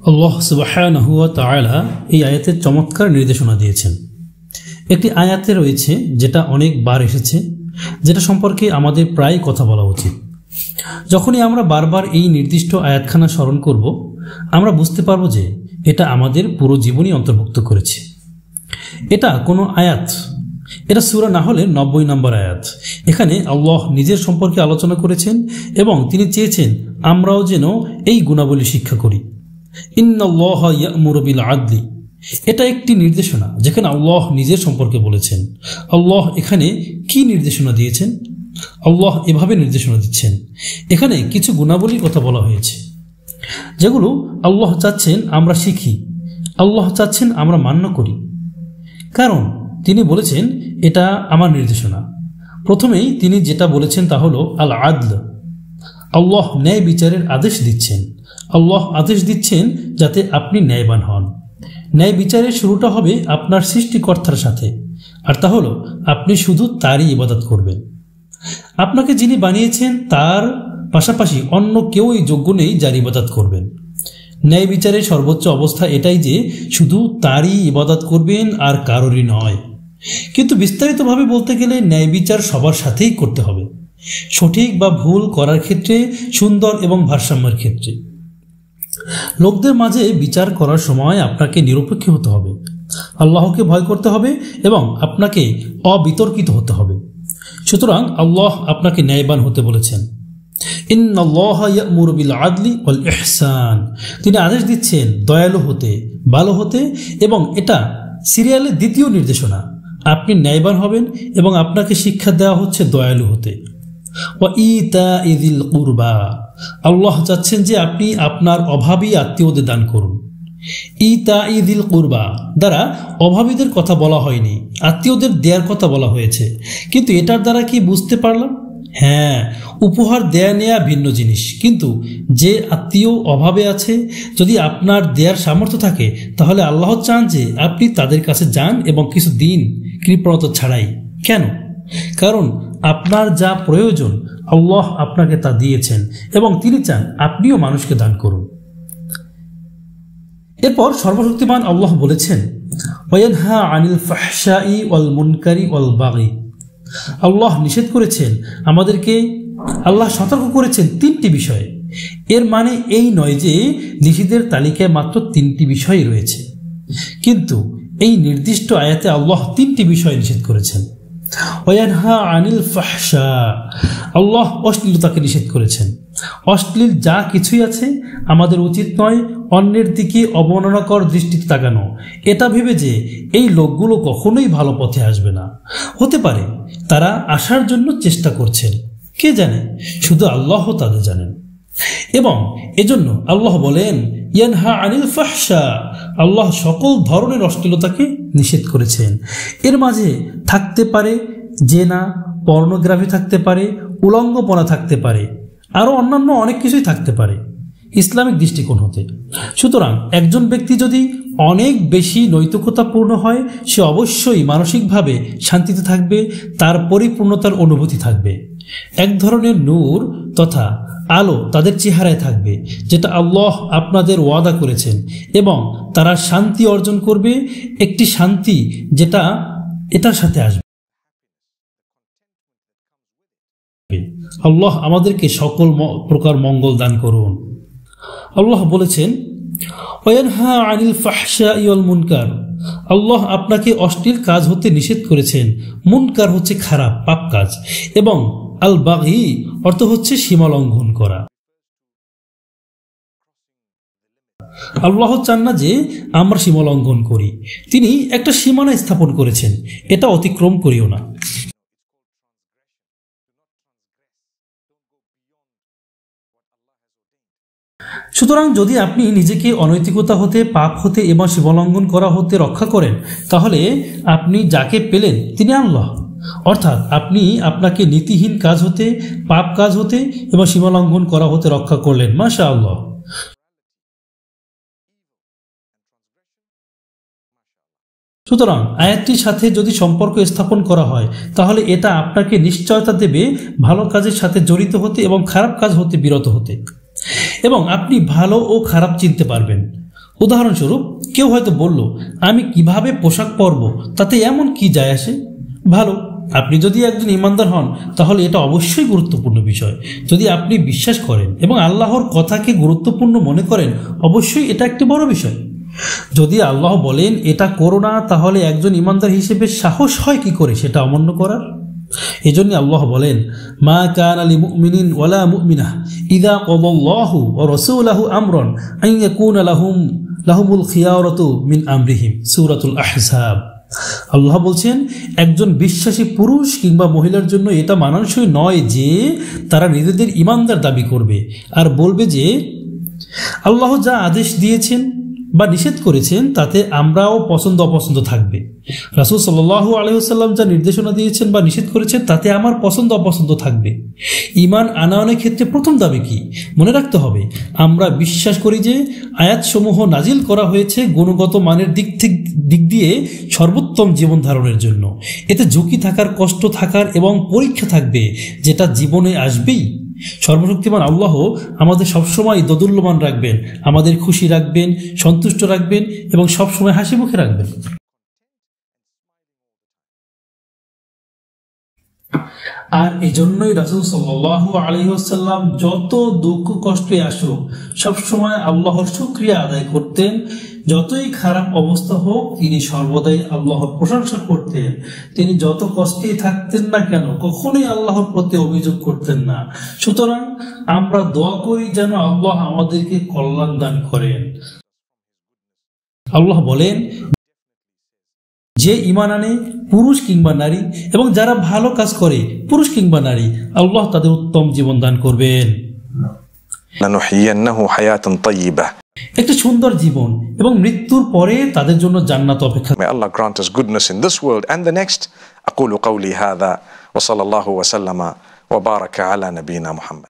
আল্লাহ সুবহানাহু ওয়া তাআলা এই আয়াতের চমৎকার নির্দেশনা দিয়েছেন। একটি আয়াতে রয়েছে যেটা অনেকবার এসেছে, যেটা সম্পর্কে আমাদের প্রায় কথা বলা উচিত। যখনই আমরা বারবার এই নির্দিষ্ট আয়াতখানা স্মরণ করব, আমরা বুঝতে পারব যে এটা আমাদের পুরো জীবনই অন্তর্ভুক্ত করেছে। এটা কোনো আয়াত, এটা সূরা নাহলের 90 নম্বর আয়াত। এখানে আল্লাহ নিজের সম্পর্কে আলোচনা করেছেন এবং তিনি চেয়েছেন আমরাও যেন এই গুণাবলী শিক্ষা করি। ইন্নাল্লাহা ইয়া'মুরু বিল আদলি, এটা একটি নির্দেশনা যেখানে আল্লাহ নিজের সম্পর্কে বলেছেন। আল্লাহ এখানে কি নির্দেশনা দিয়েছেন? আল্লাহ এভাবে নির্দেশনা দিচ্ছেন। এখানে কিছু গুণাবলীর কথা বলা হয়েছে যেগুলো আল্লাহ চাচ্ছেন আমরা শিখি, আল্লাহ চাচ্ছেন আমরা মান্য করি, কারণ তিনি বলেছেন এটা আমার নির্দেশনা। প্রথমেই তিনি যেটা বলেছেন তা হলো আল আদল। আল্লাহ ন্যায় বিচারের আদেশ দিচ্ছেন। আল্লাহ আদেশ দিচ্ছেন যাতে আপনি ন্যায়বান হন। ন্যায় বিচারের শুরুটা হবে আপনার সৃষ্টিকর্তার সাথে, আর তা হলো আপনি শুধু তারই ইবাদত করবেন। আপনাকে যিনি বানিয়েছেন তার পাশাপাশি অন্য কেউই যোগ্য নেই যার ইবাদত করবেন। ন্যায় বিচারের সর্বোচ্চ অবস্থা এটাই যে শুধু তারই ইবাদত করবেন আর কারোরই নয়। কিন্তু বিস্তারিতভাবে বলতে গেলে ন্যায় বিচার সবার সাথেই করতে হবে, সঠিক বা ভুল করার ক্ষেত্রে, সুন্দর এবং ভারসাম্যের ক্ষেত্রে। লোকদের মাঝে বিচার করার সময় আপনাকে নিরপেক্ষ হতে হবে, আল্লাহকে ভয় করতে হবে এবং আপনাকে অবিতর্কিত হতে হবে। সুতরাং আল্লাহ আপনাকে ন্যায়বান হতে বলেছেন। ইন্নাল্লাহা ইয়া'মুরু বিল আদলি ওয়াল ইহসান, তিনি আদেশ দিচ্ছেন দয়ালু হতে, ভালো হতে, এবং এটা সিরিয়ালের দ্বিতীয় নির্দেশনা। আপনি ন্যায়বান হবেন এবং আপনাকে শিক্ষা দেওয়া হচ্ছে দয়ালু হতে। ওয়া ইতা'i যিল কুরবা, আল্লাহ চাচ্ছেন যে আপনি আপনার অভাবী আত্মীয়দের দান করুন। ইতা'i যিল কুরবা দ্বারা অভাবীদের কথা বলা হয়নি, আত্মীয়দের দেয়ার কথা বলা হয়েছে। কিন্তু এটার দ্বারা কি বুঝতে পারলাম? হ্যাঁ, উপহার দেয়া নেয়া ভিন্ন জিনিস, কিন্তু যে আত্মীয় অভাবে আছে, যদি আপনার দেয়ার সামর্থ্য থাকে তাহলে আল্লাহ চান যে আপনি তাদের কাছে যান এবং কিছু দিন কৃপণতা ছাড়াই। কেন? কারণ আপনার যা প্রয়োজন আল্লাহ আপনাকে তা দিয়েছেন এবং তিনি চান আপনিও মানুষকে দান করুন। এরপর সর্বশক্তিমান আল্লাহ বলেছেন ওয়ায়ানহা আনিল ফাহশাই ওয়াল মুনকারি ওয়াল বাগি, আল্লাহ নিষেধ করেছেন আমাদেরকে, আল্লাহ সতর্ক করেছেন 3টি বিষয়ে। এর মানে এই নয় যে নিষেধের তালিকায় মাত্র 3টি বিষয় রয়েছে, কিন্তু এই নির্দিষ্ট আয়াতে আল্লাহ 3টি বিষয় নিষেধ করেছেন। ওয়ায়ানহা আনিল ফাহশা, আল্লাহ অশ্লীলতাকে নিষেধ করেছেন। অশ্লীল যা কিছুই আছে আমাদের উচিত নয় অন্যের দিকে অবমাননাকর দৃষ্টিতে তাকানো, এটা ভেবে যে এই লোকগুলো কখনোই ভালো পথে আসবে না। হতে পারে তারা আসার জন্য চেষ্টা করছেন, কে জানে, শুধু আল্লাহ তাদের জানেন। এবং এজন্য আল্লাহ বলেন ইয়ানহা আনিল ফাহশা, আল্লাহ সকল ধরনের অশ্লীলতাকে নিষেধ করেছেন। এর মাঝে থাকতে পারে জেনা, পর্নোগ্রাফি থাকতে পারে, উলঙ্গপনা থাকতে পারে, আরও অন্যান্য অনেক কিছুই থাকতে পারে ইসলামিক দৃষ্টিকোণ হতে। সুতরাং একজন ব্যক্তি যদি অনেক বেশি নৈতিকতাপূর্ণ হয়, সে অবশ্যই মানসিকভাবে শান্তিতে থাকবে, তার পরিপূর্ণতার অনুভূতি থাকবে। এক ধরনের নূর তথা আলো তাদের চেহারায় থাকবে, যেটা আল্লাহ আপনাদের ওয়াদা করেছেন, এবং তারা শান্তি অর্জন করবে, একটি শান্তি যেটা এটার সাথে আসবে। আল্লাহ আমাদেরকে সকল প্রকার মঙ্গল দান করুন। আল্লাহ বলেছেন ওয়ায়ানহা আনিল ফাহশাই ওয়াল মুনকার, আল্লাহ আপনাকে অশ্লীল কাজ হতে নিষেধ করেছেন। মুনকার হচ্ছে খারাপ পাপ কাজ, এবং আল বাগি অর্থ হচ্ছে সীমা লঙ্ঘন করা। আল্লাহ চান না যে আমরা সীমা লঙ্ঘন করি, তিনি একটা সীমানা স্থাপন করেছেন, এটা অতিক্রম করিও না। সুতরাং যদি আপনি নিজেকে অনৈতিকতা হতে, পাপ হতে এবং সীমালঙ্ঘন করা হতে রক্ষা করেন, তাহলে আপনি যাকে পেলেন তিনি আল্লাহ। অর্থাৎ আপনি আপনাকে নীতিহীন কাজ হতে, পাপ কাজ হতে এবং সীমালঙ্ঘন করা হতে রক্ষা করলেন। মাশাআল্লাহ। সুতরাং আয়াতটির সাথে যদি সম্পর্ক স্থাপন করা হয় তাহলে এটা আপনাকে নিশ্চয়তা দেবে ভালো কাজের সাথে জড়িত হতে এবং খারাপ কাজ হতে বিরত হতে, এবং আপনি ভালো ও খারাপ চিনতে পারবেন। উদাহরণস্বরূপ কেউ হয়তো বলল, আমি কিভাবে পোশাক পরব তাতে এমন কি যায় আসে? ভালো, আপনি যদি একজন ইমানদার হন তাহলে এটা অবশ্যই গুরুত্বপূর্ণ বিষয়। যদি আপনি বিশ্বাস করেন এবং আল্লাহর কথাকে গুরুত্বপূর্ণ মনে করেন, অবশ্যই এটা একটি বড় বিষয়। যদি আল্লাহ বলেন এটা করো না, তাহলে একজন ইমানদার হিসেবে সাহস হয় কি করে সেটা অমান্য করার? এজন্য আল্লাহ বলেন, মা কানা লিমুমিনিন ওয়ালা মুমিনাহ ইযা ক্বাদাল্লাহু ওয়া রাসূলুহু আমরান আন ইয়াকুনা লাহুমুল খিয়ারাতু মিন আমরিহিম, সূরাতুল আহজাব। আল্লাহ বলছেন, একজন বিশ্বাসী পুরুষ কিংবা মহিলার জন্য এটা মানানসই নয় যে তারা নিজেদের ইমানদার দাবি করবে আর বলবে যে আল্লাহ যা আদেশ দিয়েছেন বা নিষেধ করেছেন তাতে আমরাও পছন্দ অপছন্দ থাকবে। রাসূল সাল্লাল্লাহু আলাইহি ওয়াসাল্লাম যা নির্দেশনা দিয়েছেন বা নিষেধ করেছেন তাতে আমার পছন্দ অপছন্দ থাকবে। ঈমান আনয়নের ক্ষেত্রে প্রথম দাবি কি? মনে রাখতে হবে, আমরা বিশ্বাস করি যে আয়াতসমূহ নাজিল করা হয়েছে গুণগত মানের দিক দিয়ে সর্বোত্তম জীবন ধারণের জন্য। এতে ঝুঁকি থাকার, কষ্ট থাকার এবং পরীক্ষা থাকবে, যেটা জীবনে আসবেই। সর্বশক্তিমান আল্লাহ আমাদের সবসময় দোদুল্যমান রাখবেন, আমাদের খুশি রাখবেন, সন্তুষ্ট রাখবেন এবং সবসময় হাসি মুখে রাখবেন। আর এজন্যই রাসূল সাল্লাল্লাহু আলাইহি ওয়াসাল্লাম যত দুঃখ কষ্টে আসুক সবসময় আল্লাহর শুকরিয়া আদায় করতেন। যতই খারাপ অবস্থা হোক তিনি সর্বদাই আল্লাহর প্রশংসা করতেন। তিনি যত কষ্টেই থাকতেন না কেন কখনোই আল্লাহর প্রতি অভিযোগ করতেন না। সুতরাং আমরা দোয়া করি যেন আল্লাহ আমাদেরকে কল্যাণ দান করেন। আল্লাহ বলেন, যে ঈমান আনে পুরুষ কিংবা নারী এবং যারা ভালো কাজ করে পুরুষ কিংবা নারী, আল্লাহ তাদের উত্তম জীবন দান করবেন, একটা সুন্দর জীবন, এবং মৃত্যুর পরে তাদের জন্য জান্নাত অপেক্ষা। May Allah grant us goodness in this world and the next. أقول قولي هذا وصلى الله وسلم وبارك على نبينا محمد.